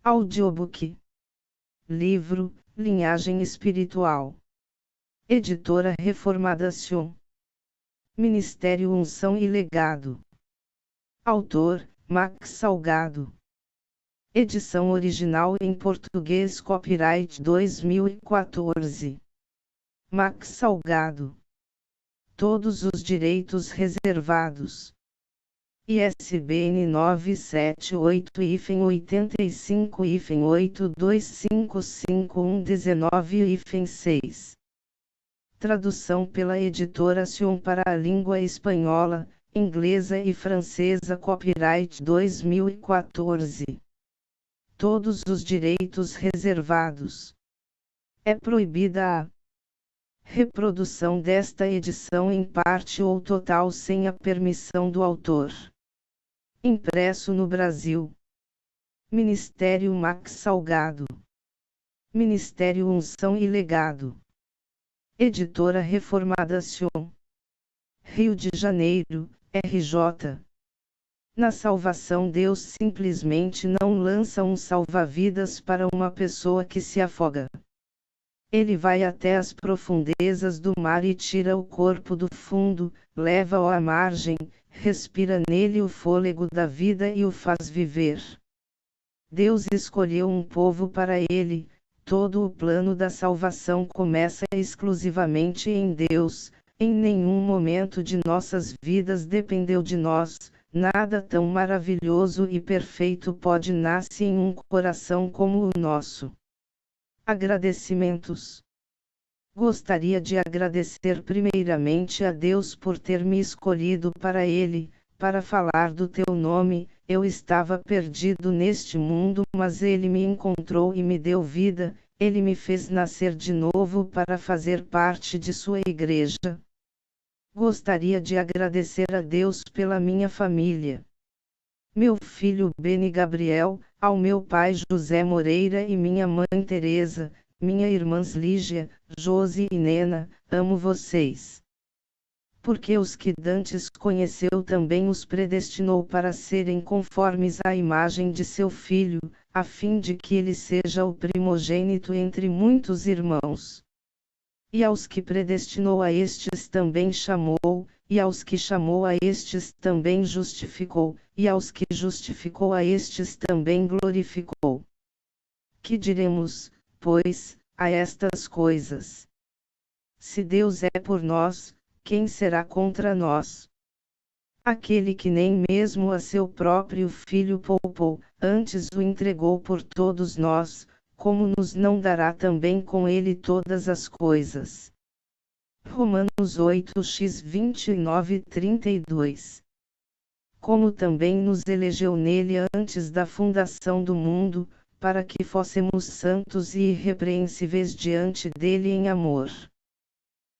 Audiobook. Livro, Linhagem Espiritual. Editora Reformadação. Ministério Unção e Legado. Autor, Max Salgado. Edição original em português, copyright 2014. Max Salgado. Todos os direitos reservados. ISBN 978-85-8255119-6. Tradução pela editora Sion para a língua espanhola, inglesa e francesa, copyright 2014. Todos os direitos reservados. É proibida a reprodução desta edição em parte ou total sem a permissão do autor. Impresso no Brasil. Ministério Max Salgado. Ministério Unção e Legado. Editora Reformadação. Rio de Janeiro, RJ. Na salvação, Deus simplesmente não lança um salva-vidas para uma pessoa que se afoga. Ele vai até as profundezas do mar e tira o corpo do fundo, leva-o à margem, respira nele o fôlego da vida e o faz viver. Deus escolheu um povo para ele. Todo o plano da salvação começa exclusivamente em Deus. Em nenhum momento de nossas vidas dependeu de nós. Nada tão maravilhoso e perfeito pode nascer em um coração como o nosso. Agradecimentos. Gostaria de agradecer primeiramente a Deus por ter me escolhido para Ele, para falar do teu nome. Eu estava perdido neste mundo, mas Ele me encontrou e me deu vida. Ele me fez nascer de novo para fazer parte de sua igreja. Gostaria de agradecer a Deus pela minha família. Meu filho Beni Gabriel, ao meu pai José Moreira e minha mãe Teresa, minha irmãs Lígia, Josi e Nena, amo vocês. Porque os que dantes conheceu também os predestinou para serem conformes à imagem de seu filho, a fim de que ele seja o primogênito entre muitos irmãos. E aos que predestinou a estes também chamou, e aos que chamou a estes também justificou, e aos que justificou a estes também glorificou. Que diremos, pois, a estas coisas? Se Deus é por nós, quem será contra nós? Aquele que nem mesmo a seu próprio Filho poupou, antes o entregou por todos nós, como nos não dará também com ele todas as coisas? Romanos 8:29-32. Como também nos elegeu nele antes da fundação do mundo, para que fôssemos santos e irrepreensíveis diante dele em amor.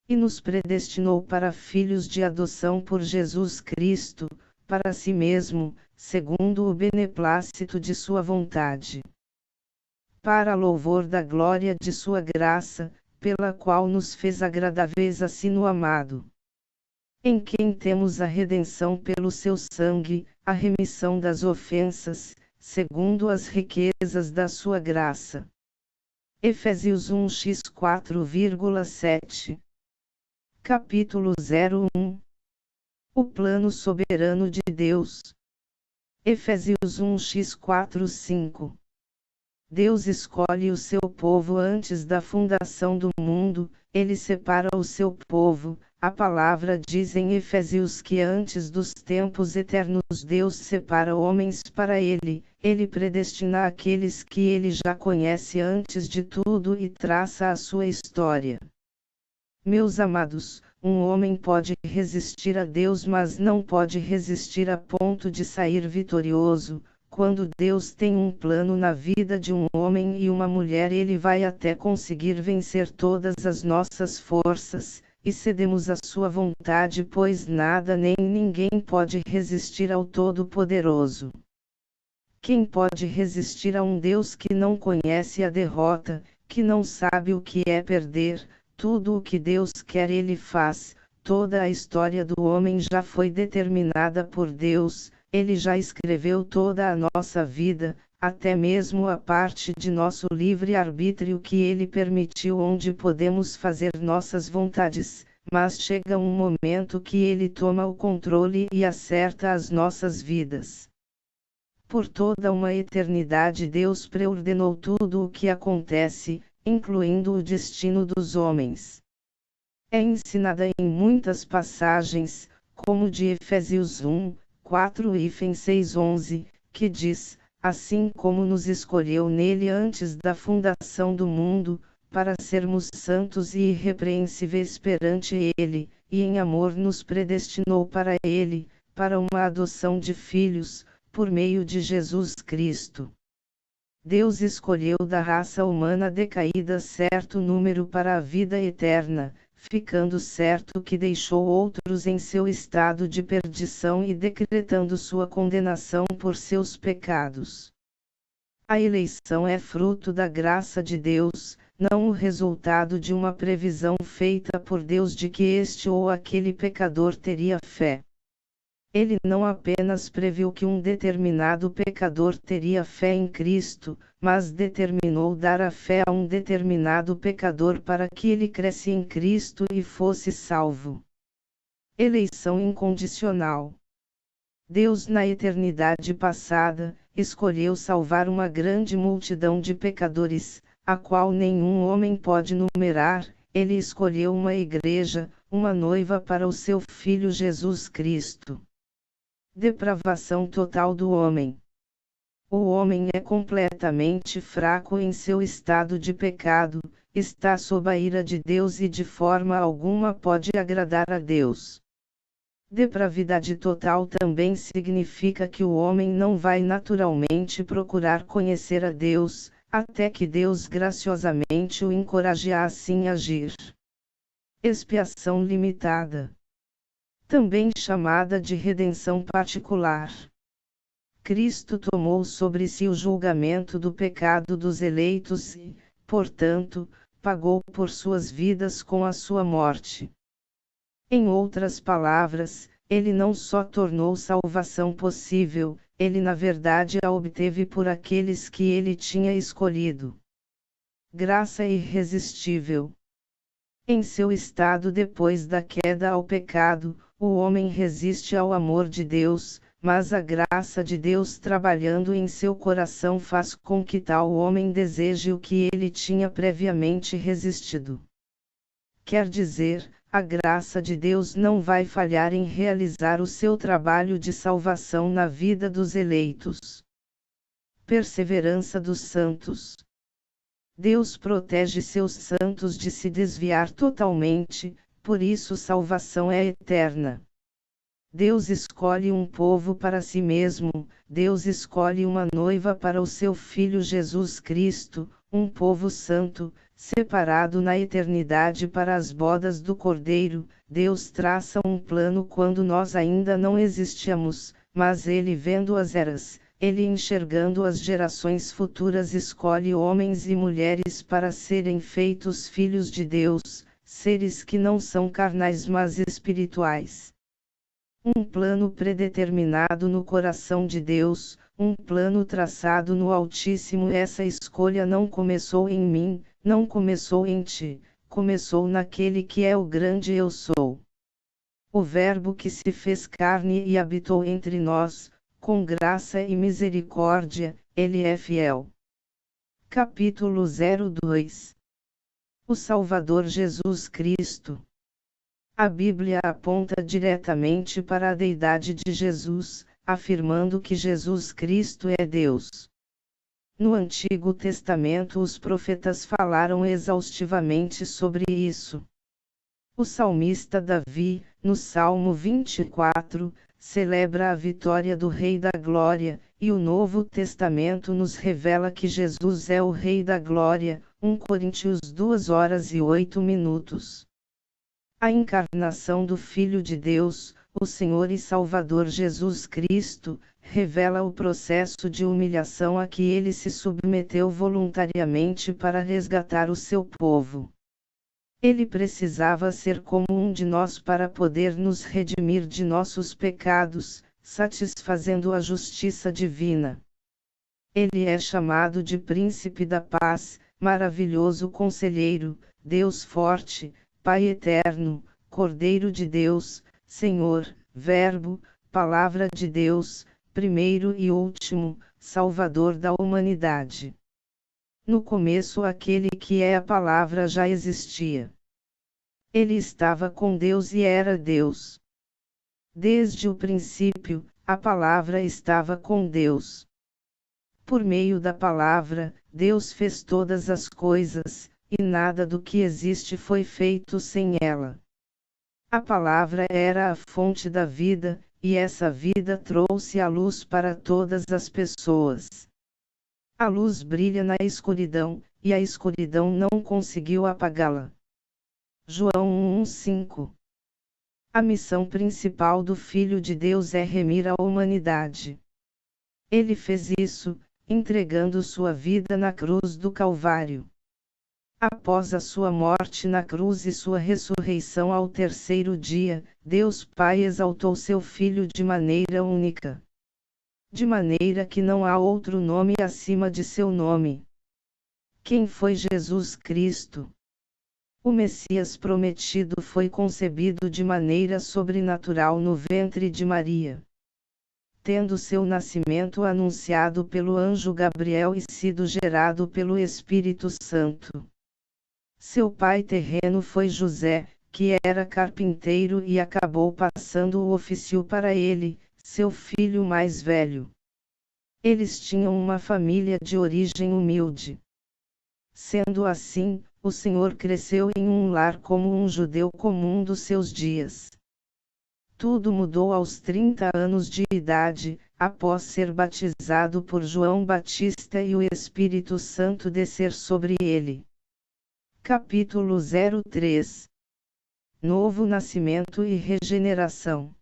E nos predestinou para filhos de adoção por Jesus Cristo, para si mesmo, segundo o beneplácito de sua vontade. Para louvor da glória de sua graça, pela qual nos fez agradáveis a si no amado. Em quem temos a redenção pelo seu sangue, a remissão das ofensas, segundo as riquezas da sua graça. Efésios 1:4,7. Capítulo 01. O plano soberano de Deus. Efésios 1:4-5. Deus escolhe o seu povo antes da fundação do mundo. Ele separa o seu povo. A palavra diz em Efésios que antes dos tempos eternos Deus separa homens para Ele. Ele predestina aqueles que Ele já conhece antes de tudo e traça a sua história. Meus amados, um homem pode resistir a Deus, mas não pode resistir a ponto de sair vitorioso. Quando Deus tem um plano na vida de um homem e uma mulher, Ele vai até conseguir vencer todas as nossas forças, e cedemos à sua vontade, pois nada nem ninguém pode resistir ao Todo-Poderoso. Quem pode resistir a um Deus que não conhece a derrota, que não sabe o que é perder? Tudo o que Deus quer Ele faz. Toda a história do homem já foi determinada por Deus. Ele já escreveu toda a nossa vida, até mesmo a parte de nosso livre-arbítrio que Ele permitiu, onde podemos fazer nossas vontades, mas chega um momento que Ele toma o controle e acerta as nossas vidas. Por toda uma eternidade Deus preordenou tudo o que acontece, incluindo o destino dos homens. É ensinada em muitas passagens, como de Efésios 1, 4 e 6:11, que diz: assim como nos escolheu nele antes da fundação do mundo, para sermos santos e irrepreensíveis perante ele, e em amor nos predestinou para ele, para uma adoção de filhos, por meio de Jesus Cristo. Deus escolheu da raça humana decaída certo número para a vida eterna, ficando certo que deixou outros em seu estado de perdição e decretando sua condenação por seus pecados. A eleição é fruto da graça de Deus, não o resultado de uma previsão feita por Deus de que este ou aquele pecador teria fé. Ele não apenas previu que um determinado pecador teria fé em Cristo, mas determinou dar a fé a um determinado pecador para que ele crescesse em Cristo e fosse salvo. Eleição incondicional. Deus, na eternidade passada, escolheu salvar uma grande multidão de pecadores, a qual nenhum homem pode numerar. Ele escolheu uma igreja, uma noiva para o seu Filho Jesus Cristo. Depravação total do homem. O homem é completamente fraco em seu estado de pecado, está sob a ira de Deus e de forma alguma pode agradar a Deus. Depravidade total também significa que o homem não vai naturalmente procurar conhecer a Deus, até que Deus graciosamente o encoraje a assim agir. Expiação limitada. Também chamada de redenção particular. Cristo tomou sobre si o julgamento do pecado dos eleitos e, portanto, pagou por suas vidas com a sua morte. Em outras palavras, ele não só tornou salvação possível, ele na verdade a obteve por aqueles que ele tinha escolhido. Graça irresistível. Em seu estado depois da queda ao pecado, o homem resiste ao amor de Deus, mas a graça de Deus trabalhando em seu coração faz com que tal homem deseje o que ele tinha previamente resistido. Quer dizer, a graça de Deus não vai falhar em realizar o seu trabalho de salvação na vida dos eleitos. Perseverança dos santos. Deus protege seus santos de se desviar totalmente, por isso salvação é eterna. Deus escolhe um povo para si mesmo, Deus escolhe uma noiva para o seu Filho Jesus Cristo, um povo santo, separado na eternidade para as bodas do Cordeiro. Deus traça um plano quando nós ainda não existíamos, mas Ele vendo as eras, Ele enxergando as gerações futuras escolhe homens e mulheres para serem feitos filhos de Deus, seres que não são carnais mas espirituais. Um plano predeterminado no coração de Deus, um plano traçado no Altíssimo. Essa escolha não começou em mim, não começou em ti, começou naquele que é o grande Eu Sou. O Verbo que se fez carne e habitou entre nós, com graça e misericórdia, Ele é fiel. Capítulo 02. O Salvador Jesus Cristo. A Bíblia aponta diretamente para a deidade de Jesus, afirmando que Jesus Cristo é Deus. No Antigo Testamento os profetas falaram exaustivamente sobre isso. O salmista Davi, no Salmo 24, celebra a vitória do Rei da Glória, e o Novo Testamento nos revela que Jesus é o Rei da Glória, 1 Coríntios 2:08. A encarnação do Filho de Deus, o Senhor e Salvador Jesus Cristo, revela o processo de humilhação a que ele se submeteu voluntariamente para resgatar o seu povo. Ele precisava ser como um de nós para poder nos redimir de nossos pecados, satisfazendo a justiça divina. Ele é chamado de Príncipe da Paz, Maravilhoso Conselheiro, Deus Forte, Pai Eterno, Cordeiro de Deus, Senhor, Verbo, Palavra de Deus, primeiro e último, Salvador da humanidade. No começo aquele que é a palavra já existia. Ele estava com Deus e era Deus. Desde o princípio, a palavra estava com Deus. Por meio da palavra, Deus fez todas as coisas, e nada do que existe foi feito sem ela. A palavra era a fonte da vida, e essa vida trouxe a luz para todas as pessoas. A luz brilha na escuridão, e a escuridão não conseguiu apagá-la. João 1:5. A missão principal do Filho de Deus é remir a humanidade. Ele fez isso, entregando sua vida na cruz do Calvário. Após a sua morte na cruz e sua ressurreição ao terceiro dia, Deus Pai exaltou seu Filho de maneira única. De maneira que não há outro nome acima de seu nome. Quem foi Jesus Cristo? O Messias prometido foi concebido de maneira sobrenatural no ventre de Maria. Tendo seu nascimento anunciado pelo anjo Gabriel e sido gerado pelo Espírito Santo. Seu pai terreno foi José, que era carpinteiro e acabou passando o ofício para ele, seu filho mais velho. Eles tinham uma família de origem humilde. Sendo assim, o Senhor cresceu em um lar como um judeu comum dos seus dias. Tudo mudou aos 30 anos de idade, após ser batizado por João Batista e o Espírito Santo descer sobre ele. Capítulo 03. Novo nascimento e regeneração.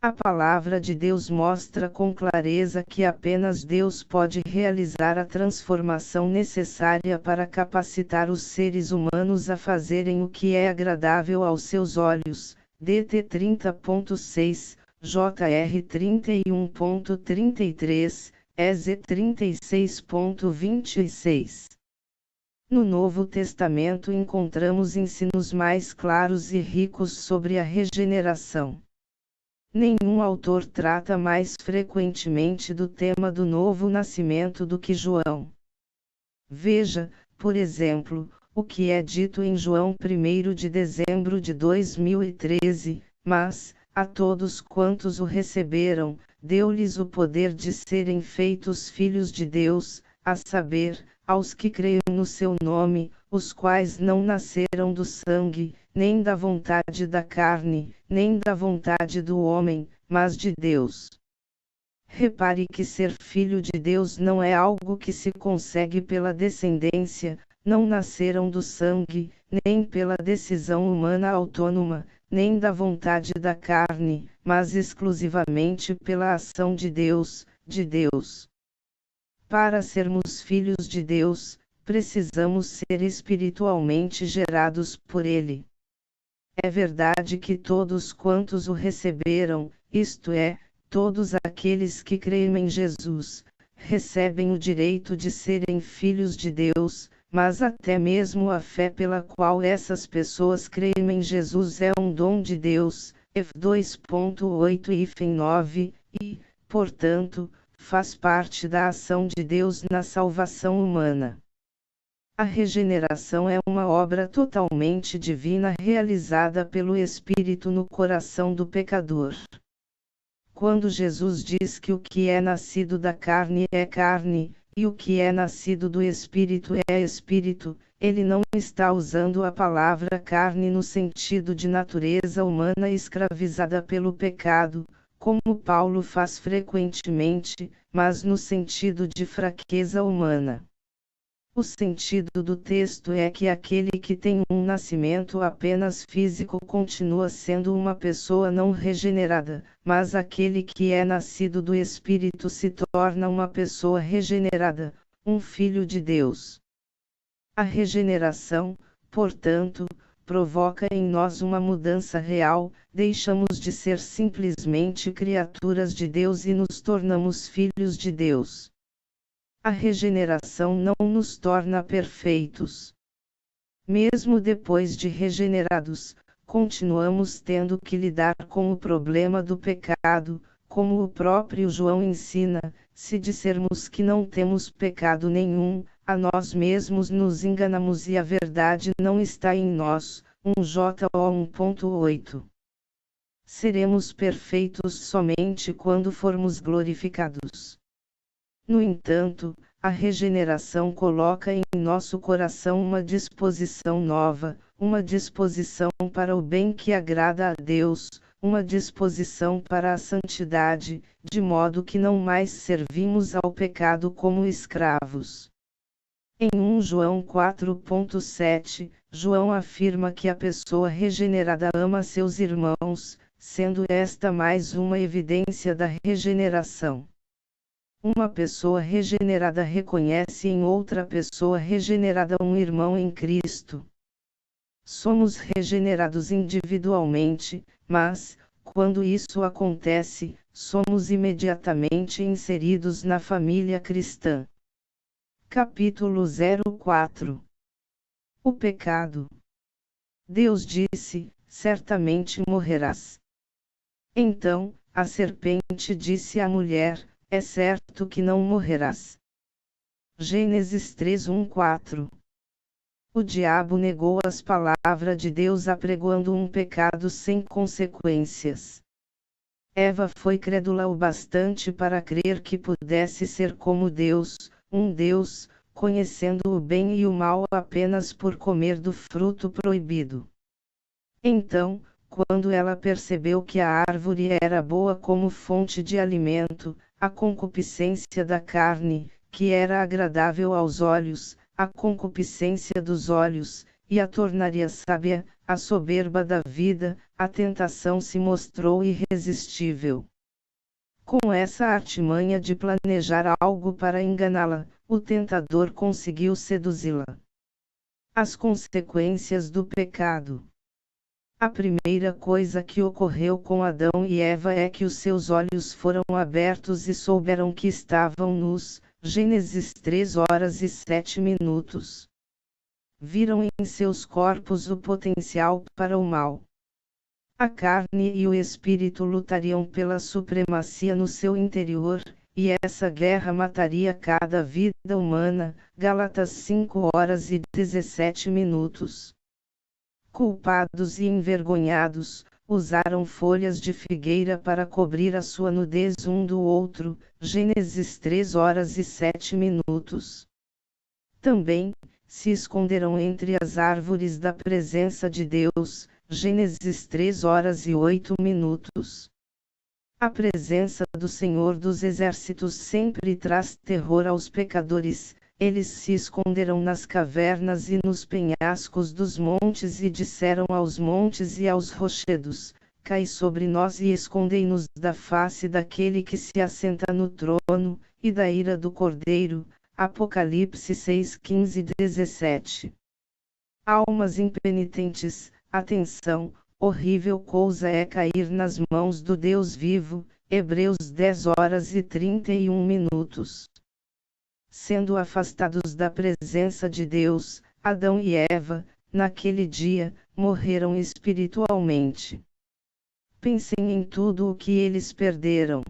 A palavra de Deus mostra com clareza que apenas Deus pode realizar a transformação necessária para capacitar os seres humanos a fazerem o que é agradável aos seus olhos. DT 30.6, JR 31.33, EZ 36.26. No Novo Testamento encontramos ensinos mais claros e ricos sobre a regeneração. Nenhum autor trata mais frequentemente do tema do novo nascimento do que João. Veja, por exemplo, o que é dito em João 1 de dezembro de 2013, mas, a todos quantos o receberam, deu-lhes o poder de serem feitos filhos de Deus, a saber, aos que creem no seu nome, os quais não nasceram do sangue, nem da vontade da carne, nem da vontade do homem, mas de Deus. Repare que ser filho de Deus não é algo que se consegue pela descendência, não nasceram do sangue, nem pela decisão humana autônoma, nem da vontade da carne, mas exclusivamente pela ação de Deus, de Deus. Para sermos filhos de Deus, precisamos ser espiritualmente gerados por Ele. É verdade que todos quantos o receberam, isto é, todos aqueles que creem em Jesus, recebem o direito de serem filhos de Deus, mas até mesmo a fé pela qual essas pessoas creem em Jesus é um dom de Deus, Ef 2.8-9, e, portanto, faz parte da ação de Deus na salvação humana. A regeneração é uma obra totalmente divina realizada pelo Espírito no coração do pecador. Quando Jesus diz que o que é nascido da carne é carne, e o que é nascido do Espírito é Espírito, ele não está usando a palavra carne no sentido de natureza humana escravizada pelo pecado, como Paulo faz frequentemente, mas no sentido de fraqueza humana. O sentido do texto é que aquele que tem um nascimento apenas físico continua sendo uma pessoa não regenerada, mas aquele que é nascido do Espírito se torna uma pessoa regenerada, um filho de Deus. A regeneração, portanto, provoca em nós uma mudança real, deixamos de ser simplesmente criaturas de Deus e nos tornamos filhos de Deus. A regeneração não nos torna perfeitos. Mesmo depois de regenerados, continuamos tendo que lidar com o problema do pecado, como o próprio João ensina: se dissermos que não temos pecado nenhum, a nós mesmos nos enganamos e a verdade não está em nós. 1 João 1.8. Seremos perfeitos somente quando formos glorificados. No entanto, a regeneração coloca em nosso coração uma disposição nova, uma disposição para o bem que agrada a Deus, uma disposição para a santidade, de modo que não mais servimos ao pecado como escravos. Em 1 João 4.7, João afirma que a pessoa regenerada ama seus irmãos, sendo esta mais uma evidência da regeneração. Uma pessoa regenerada reconhece em outra pessoa regenerada um irmão em Cristo. Somos regenerados individualmente, mas, quando isso acontece, somos imediatamente inseridos na família cristã. Capítulo 04. O pecado. Deus disse: certamente morrerás. Então, a serpente disse à mulher: é certo que não morrerás. Gênesis 3:1-4. O diabo negou as palavras de Deus apregoando um pecado sem consequências. Eva foi crédula o bastante para crer que pudesse ser como Deus, um Deus, conhecendo o bem e o mal apenas por comer do fruto proibido. Então, quando ela percebeu que a árvore era boa como fonte de alimento, a concupiscência da carne, que era agradável aos olhos, a concupiscência dos olhos, e a tornaria sábia, a soberba da vida, a tentação se mostrou irresistível. Com essa artimanha de planejar algo para enganá-la, o tentador conseguiu seduzi-la. As consequências do pecado. A primeira coisa que ocorreu com Adão e Eva é que os seus olhos foram abertos e souberam que estavam nus. Gênesis 3:07. Viram em seus corpos o potencial para o mal. A carne e o espírito lutariam pela supremacia no seu interior, e essa guerra mataria cada vida humana. Gálatas 5:17. Culpados e envergonhados, usaram folhas de figueira para cobrir a sua nudez um do outro. Gênesis 3:07. Também, se esconderam entre as árvores da presença de Deus. Gênesis 3:08. A presença do Senhor dos Exércitos sempre traz terror aos pecadores. Eles se esconderam nas cavernas e nos penhascos dos montes e disseram aos montes e aos rochedos: cai sobre nós e escondei-nos da face daquele que se assenta no trono, e da ira do Cordeiro. Apocalipse 6:15-17. Almas impenitentes, atenção, horrível coisa é cair nas mãos do Deus vivo. Hebreus 10:31. Sendo afastados da presença de Deus, Adão e Eva, naquele dia, morreram espiritualmente. Pensem em tudo o que eles perderam.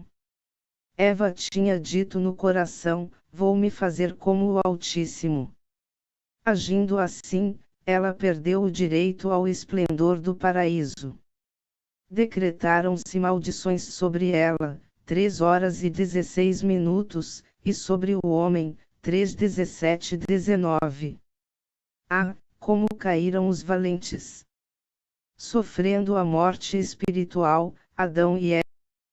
Eva tinha dito no coração: vou me fazer como o Altíssimo. Agindo assim, ela perdeu o direito ao esplendor do paraíso. Decretaram-se maldições sobre ela, 3:16, e sobre o homem, 3:17-19. Ah, como caíram os valentes! Sofrendo a morte espiritual, Adão e